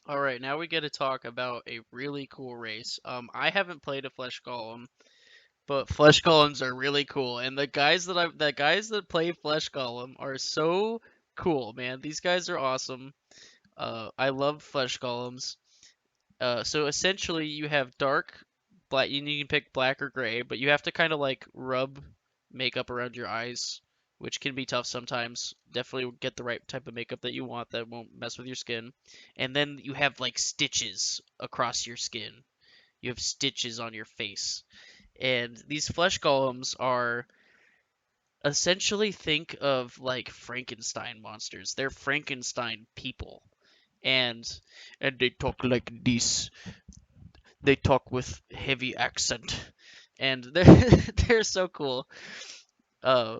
All right, now we get to talk about a really cool race. I haven't played a flesh golem, but flesh golems are really cool, and the guys that play flesh golem are so cool, man. These guys are awesome. I love flesh golems. So essentially, you have dark, black. You can pick black or gray, but you have to kind of like rub makeup around your eyes, which can be tough sometimes. Definitely get the right type of makeup that you want that won't mess with your skin. And then you have like stitches across your skin. You have stitches on your face. And these flesh golems are essentially think of like Frankenstein monsters. They're Frankenstein people. And and they talk like this. They talk with heavy accent, and they're they're so cool. Uh,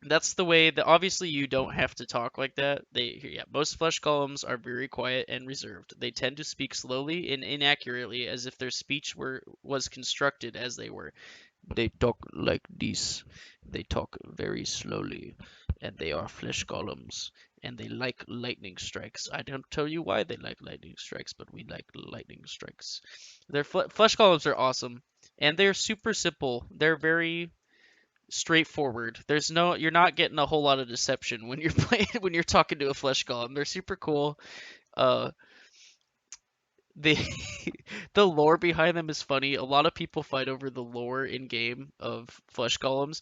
that's the way that obviously you don't have to talk like that. Yeah, most flesh golems are very quiet and reserved. They tend to speak slowly and inaccurately, as if their speech was constructed as they were. They talk like this. They talk very slowly, and they are flesh golems, and they like lightning strikes. I don't tell you why they like lightning strikes, but we like lightning strikes. Their flesh golems are awesome, and they're super simple. They're very straightforward. You're not getting a whole lot of deception when you're playing when you're talking to a flesh golem. They're super cool. Uh, the the lore behind them is funny. A lot of people fight over the lore in game of flesh golems.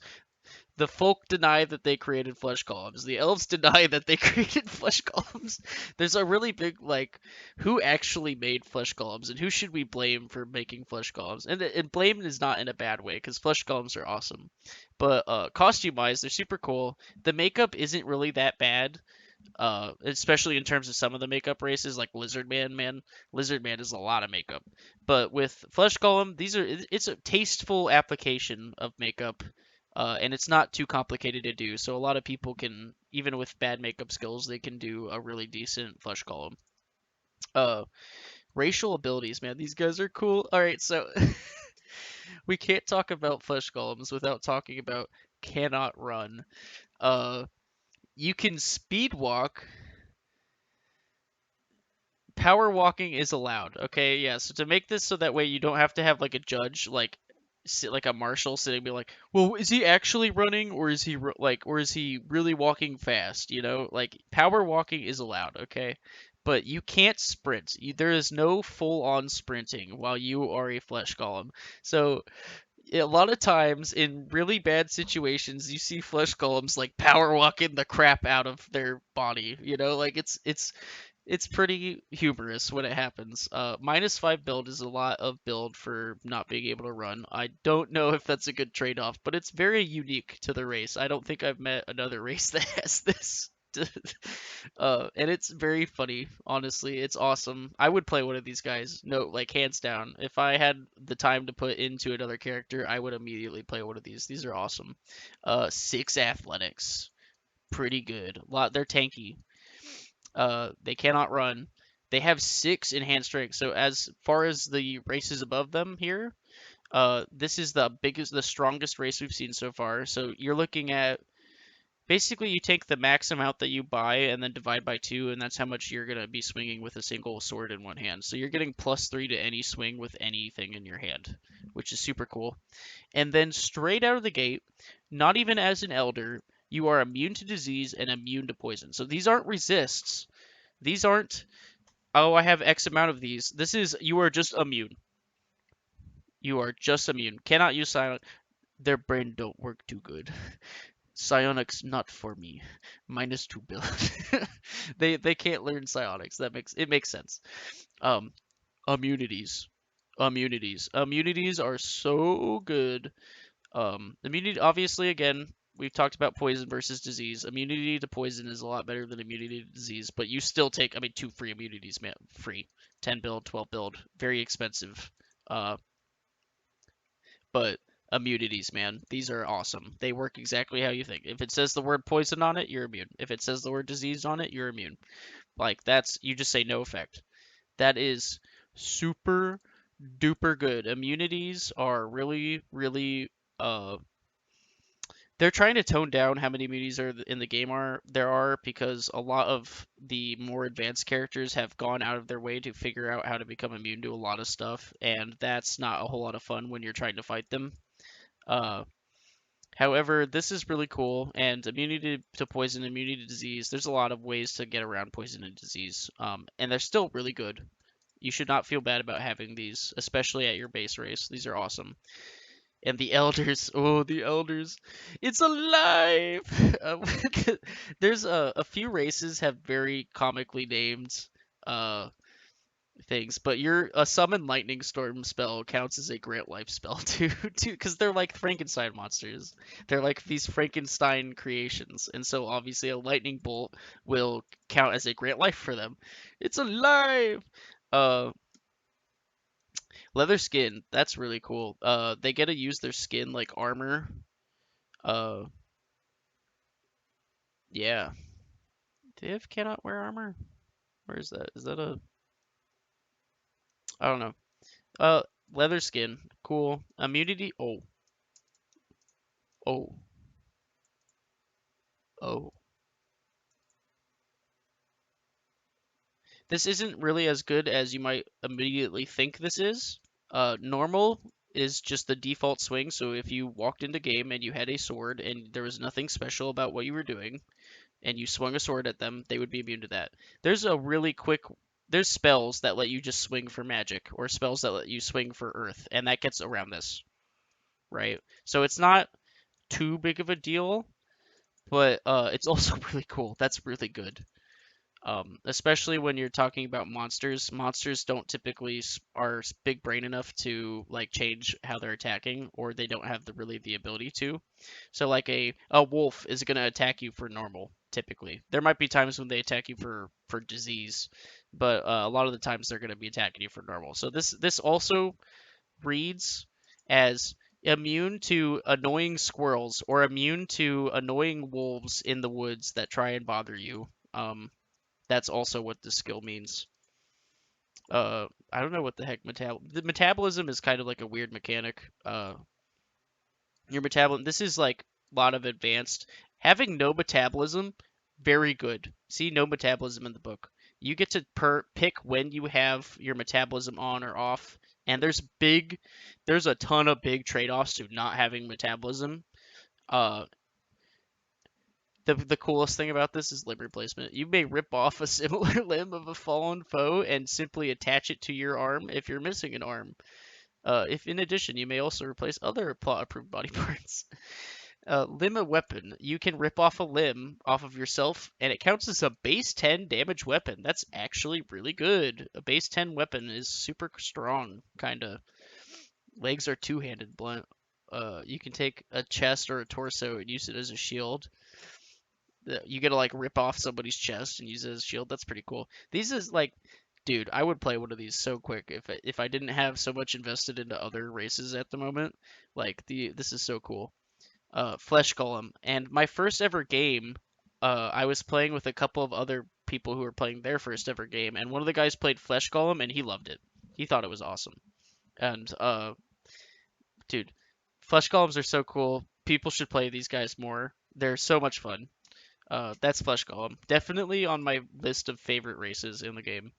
The folk deny that they created flesh golems. The elves deny that they created flesh golems. There's a really big like, who actually made flesh golems and who should we blame for making flesh golems? And blame is not in a bad way because flesh golems are awesome. But costume wise, they're super cool. The makeup isn't really that bad. Especially in terms of some of the makeup races like Lizard Man, Lizard Man is a lot of makeup. But with Flesh Golem, it's a tasteful application of makeup, and it's not too complicated to do. So a lot of people can, even with bad makeup skills, they can do a really decent Flesh Golem. Uh, Racial abilities, man, these guys are cool. All right, so we can't talk about Flesh Golems without talking about cannot run. Uh, you can speed walk. Power walking is allowed. Okay, yeah. So to make this so that way you don't have to have like a judge, like sit like a marshal sitting, and be like, well, is he actually running, or is he or is he really walking fast? You know, like power walking is allowed. Okay, but you can't sprint. There is no full-on sprinting while you are a flesh golem. So a lot of times in really bad situations, you see flesh golems like power walking the crap out of their body. You know, like it's pretty humorous when it happens. -5 build is a lot of build for not being able to run. I don't know if that's a good trade-off, but it's very unique to the race. I don't think I've met another race that has this. And it's very funny, honestly. It's awesome. I would play one of these guys, no, like hands down. If I had the time to put into another character, I would immediately play one of these. These are awesome. 6 athletics, pretty good. They're tanky. They cannot run. They have 6 enhanced strength. So as far as the races above them here, this is the strongest race we've seen so far. So you're looking at basically you take the max amount that you buy and then divide by 2, and that's how much you're gonna be swinging with a single sword in one hand. So you're getting +3 to any swing with anything in your hand, which is super cool. And then straight out of the gate, not even as an elder, you are immune to disease and immune to poison. So these aren't resists. These aren't, oh, I have X amount of these. This is, you are just immune. You are just immune. Cannot use psionic. Their brain don't work too good. Psionics not for me. -2 build. They can't learn psionics. It makes sense. Um, immunities. Immunities are so good. Immunity, obviously, again, we've talked about poison versus disease. Immunity to poison is a lot better than immunity to disease, but you still take, I mean, 2 free immunities, man, free. 10 build, 12 build, very expensive. Uh, but immunities, man, these are awesome. They work exactly how you think. If it says the word poison on it, you're immune. If it says the word disease on it, you're immune. Like, you just say no effect. That is super duper good. Immunities are really, really, they're trying to tone down how many immunities in the game there are because a lot of the more advanced characters have gone out of their way to figure out how to become immune to a lot of stuff, and that's not a whole lot of fun when you're trying to fight them. Uh, However, this is really cool, and immunity to poison, immunity to disease. There's a lot of ways to get around poison and disease, and they're still really good. You should not feel bad about having these, especially at your base race. These are awesome. And the elders, oh, the elders, it's alive. There's a few races have very comically named uh things, but your a summon lightning storm spell counts as a grant life spell too, because they're like Frankenstein monsters. They're like these Frankenstein creations, and so obviously a lightning bolt will count as a grant life for them. It's alive. Uh, Leather skin, that's really cool. They get to use their skin like armor. Uh, yeah. Div cannot wear armor. Where is that? Is that a? I don't know. Uh, Leather skin, cool. Immunity. Oh, oh, oh. This isn't really as good as you might immediately think this is. Normal is just the default swing. So if you walked into game and you had a sword and there was nothing special about what you were doing, and you swung a sword at them, they would be immune to that. There's a really quick there's spells that let you just swing for magic or spells that let you swing for earth, and that gets around this, right? So it's not too big of a deal, but it's also really cool. That's really good. Especially when you're talking about monsters. Monsters don't typically are big brain enough to like change how they're attacking, or they don't have the ability to. So like a wolf is gonna attack you for normal typically. There might be times when they attack you for disease, but a lot of the times they're gonna be attacking you for normal. So this also reads as immune to annoying squirrels or immune to annoying wolves in the woods that try and bother you. That's also what the skill means. I don't know what the heck the metabolism is kind of like a weird mechanic. Your metabolism. This is like a lot of advanced. Having no metabolism, very good. See, no metabolism in the book. You get to pick when you have your metabolism on or off, and there's a ton of big trade-offs to not having metabolism. Uh, the coolest thing about this is limb replacement. You may rip off a similar limb of a fallen foe and simply attach it to your arm if you're missing an arm. If in addition, you may also replace other plot-approved body parts. Limb a weapon. You can rip off a limb off of yourself, and it counts as a base 10 damage weapon. That's actually really good. A base 10 weapon is super strong, kinda. Legs are two-handed blunt. You can take a chest or a torso and use it as a shield. You get to like rip off somebody's chest and use it as a shield. That's pretty cool. These is like, dude, I would play one of these so quick if I didn't have so much invested into other races at the moment. Like this is so cool. Flesh Golem, and my first ever game, I was playing with a couple of other people who were playing their first ever game, and one of the guys played Flesh Golem and he loved it. He thought it was awesome. And dude, Flesh Golems are so cool. People should play these guys more. They're so much fun. That's Flesh Golem. Definitely on my list of favorite races in the game.